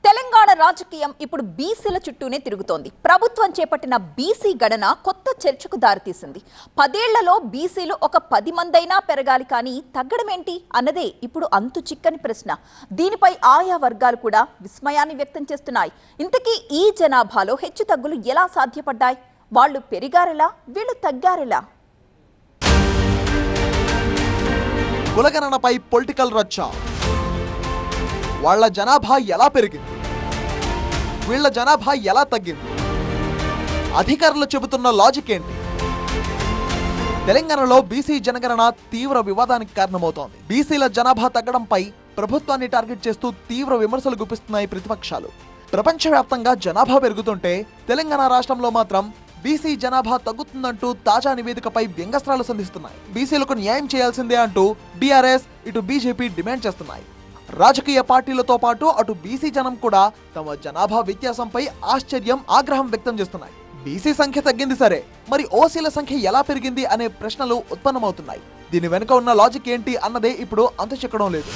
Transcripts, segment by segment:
తెలంగాణ రాజకీయం ఇప్పుడు బీసీల చుట్టూనే తిరుగుతోంది. ప్రభుత్వం చేపట్టిన బీసీ గణన కొత్త చర్చకు దారితీసింది. 10 ఏళ్లలో బీసీలు ఒక 10 మందైనా పెరగాలి కానీ తగ్గడమేంటి అన్నదే ఇప్పుడు అంతు చిక్కని ప్రశ్న. దీనిపై ఆయా వర్గాలు కూడా విస్మయాన్ని వ్యక్తం చేస్తున్నాయి. ఇంతకీ ఈ జనాభాలో హెచ్చుతగ్గులు ఎలా సాధ్యపడ్డాయి? వాళ్ళు పెరిగారెలా, వీళ్ళు తగ్గారెలా? కులగణనపై పొలిటికల్ రచ్చ. వాళ్ళ జనాభా ఎలా పెరిగింది, వీళ్ళ జనాభా ఎలా తగ్గింది, అధికారులు చెబుతున్న లాజిక్ ఏంటి? తెలంగాణలో బీసీ జనగణన తీవ్ర వివాదానికి కారణమవుతోంది. బీసీల జనాభా తగ్గడంపై ప్రభుత్వాన్ని టార్గెట్ చేస్తూ తీవ్ర విమర్శలు గుప్పిస్తున్నాయి ప్రతిపక్షాలు. ప్రపంచవ్యాప్తంగా జనాభా పెరుగుతుంటే తెలంగాణ రాష్ట్రంలో మాత్రం బీసీ జనాభా తగ్గుతుందంటూ తాజా నివేదికపై వ్యంగ్యాస్త్రాలు సంధిస్తున్నాయి. బీసీలకు న్యాయం చేయాల్సిందే అంటూ బీఆర్ఎస్ ఇటు బీజేపీ డిమాండ్ చేస్తున్నాయి. రాజకీయ పార్టీలతో పాటు అటు బీసీ జనం కూడా తమ జనాభా వ్యత్యాసంపై ఆశ్చర్యం, ఆగ్రహం వ్యక్తం చేస్తున్నాయి. బీసీ సంఖ్య తగ్గింది సరే, మరి ఓసీల సంఖ్య ఎలా పెరిగింది అనే ప్రశ్నలు ఉత్పన్నమవుతున్నాయి. దీని వెనుక ఉన్న లాజిక్ ఏంటి అన్నదే ఇప్పుడు అంతుచిక్కడం లేదు.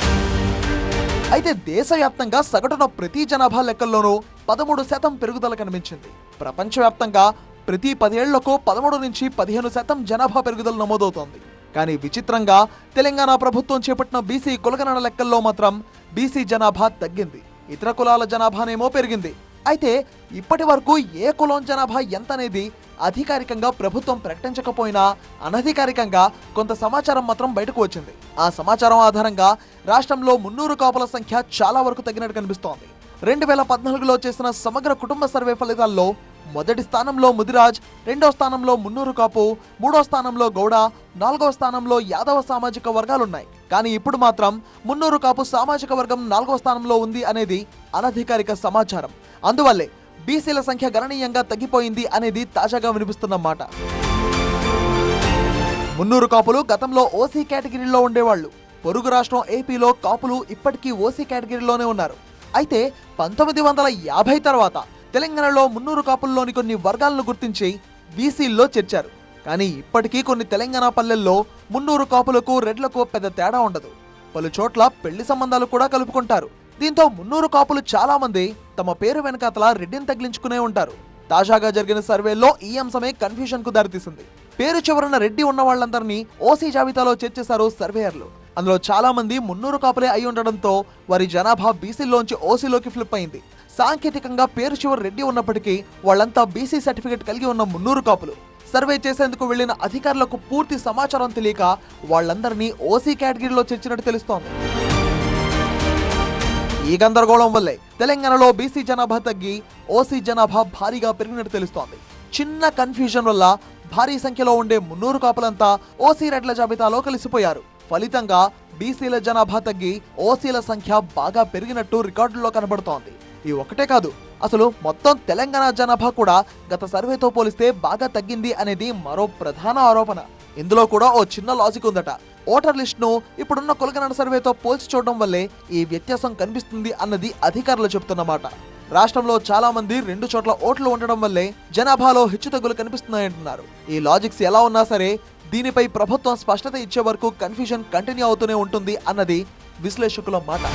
అయితే దేశవ్యాప్తంగా సగటున ప్రతి జనాభా లెక్కల్లోనూ 13% పెరుగుదల కనిపించింది. ప్రపంచవ్యాప్తంగా ప్రతి 10 ఏళ్లకు 13 నుంచి 15% జనాభా పెరుగుదల నమోదవుతోంది. కానీ విచిత్రంగా తెలంగాణ ప్రభుత్వం చేపట్టిన బీసీ కులగణన లెక్కల్లో మాత్రం బీసీ జనాభా తగ్గింది, ఇతర కులాల జనాభానేమో పెరిగింది. అయితే ఇప్పటి వరకు ఏ కులం జనాభా ఎంత అనేది అధికారికంగా ప్రభుత్వం ప్రకటించకపోయినా అనధికారికంగా కొంత సమాచారం మాత్రం బయటకు వచ్చింది. ఆ సమాచారం ఆధారంగా రాష్ట్రంలో 300 కాపుల సంఖ్య చాలా వరకు తగ్గినట్టు కనిపిస్తోంది. 2014లో చేసిన సమగ్ర కుటుంబ సర్వే ఫలితాల్లో మొదటి స్థానంలో ముదిరాజ్, 2వ స్థానంలో 300 కాపు, 3వ స్థానంలో గౌడ, 4వ స్థానంలో యాదవ సామాజిక వర్గాలున్నాయి. కానీ ఇప్పుడు మాత్రం 300 కాపు సామాజిక వర్గం 4వ స్థానంలో ఉంది అనేది అనధికారిక సమాచారం. అందువల్లే బీసీల సంఖ్య గణనీయంగా తగ్గిపోయింది అనేది తాజాగా వినిపిస్తున్న మాట. 300 కాపులు గతంలో ఓసీ కేటగిరీలో ఉండేవాళ్లు. పొరుగు రాష్ట్రం ఏపీలో కాపులు ఇప్పటికీ ఓసీ కేటగిరీలోనే ఉన్నారు. అయితే 1950 తర్వాత తెలంగాణలో 300 కాపుల్లోని కొన్ని వర్గాలను గుర్తించి బీసీల్లో చేర్చారు. కానీ ఇప్పటికీ కొన్ని తెలంగాణ పల్లెల్లో 300 కాపులకు రెడ్లకు పెద్ద తేడా ఉండదు. పలు చోట్ల పెళ్లి సంబంధాలు కూడా కలుపుకుంటారు. దీంతో 300 కాపులు చాలా మంది తమ పేరు వెనకాతల రెడ్డిని తగిలించుకునే ఉంటారు. తాజాగా జరిగిన సర్వేలో ఈ అంశమే కన్ఫ్యూజన్ కు దారితీసింది. పేరు చివరన రెడ్డి ఉన్న వాళ్ళందరినీ ఓసీ జాబితాలో చేర్చేశారు సర్వేయర్లు. అందులో చాలా మంది 300 కాపులే అయి ఉండడంతో వారి జనాభా బీసీలోంచి ఓసీలోకి ఫ్లిప్ అయింది. సాంకేతికంగా పేరు చివరి రెడ్డి ఉన్నప్పటికీ వాళ్ళంతా బీసీ సర్టిఫికెట్ కలిగి ఉన్న 300 కాపులు. సర్వే చేసేందుకు వెళ్లిన అధికారులకు పూర్తి సమాచారం తెలియక వాళ్ళందరినీ ఓసీ కేటగిరీలో చేర్చినట్టు తెలుస్తోంది. ఈ గందరగోళం వల్లే తెలంగాణలో బీసీ జనాభా తగ్గి ఓసీ జనాభా భారీగా పెరిగినట్టు తెలుస్తోంది. చిన్న కన్ఫ్యూజన్ వల్ల భారీ సంఖ్యలో ఉండే 300 కాపులంతా ఓసీ రెడ్ల జాబితాలో కలిసిపోయారు. ఫలితంగా బీసీల జనాభా తగ్గి ఓసీల సంఖ్య బాగా పెరిగినట్టు రికార్డుల్లో కనబడుతోంది. ఈ ఒకటే కాదు, అసలు మొత్తం తెలంగాణ జనాభా కూడా గత సర్వేతో పోలిస్తే బాగా తగ్గింది అనేది మరో ప్రధాన ఆరోపణ. ఇందులో కూడా ఓ చిన్న లాజిక్ ఉందట. ఓటర్ లిస్ట్ ను ఇప్పుడున్న కులగణన సర్వేతో పోల్చి చూడడం వల్లే ఈ వ్యత్యాసం కనిపిస్తుంది అన్నది అధికారులు చెబుతున్నమాట. రాష్ట్రంలో చాలా మంది 2 చోట్ల ఓట్లు ఉండడం వల్లే జనాభాలో హెచ్చుతగ్గులు కనిపిస్తున్నాయంటున్నారు. ఈ లాజిక్స్ ఎలా ఉన్నా సరే దీనిపై ప్రభుత్వం స్పష్టత ఇచ్చే వరకు కన్ఫ్యూజన్ కంటిన్యూ అవుతూనే ఉంటుంది అన్నది విశ్లేషకుల మాట.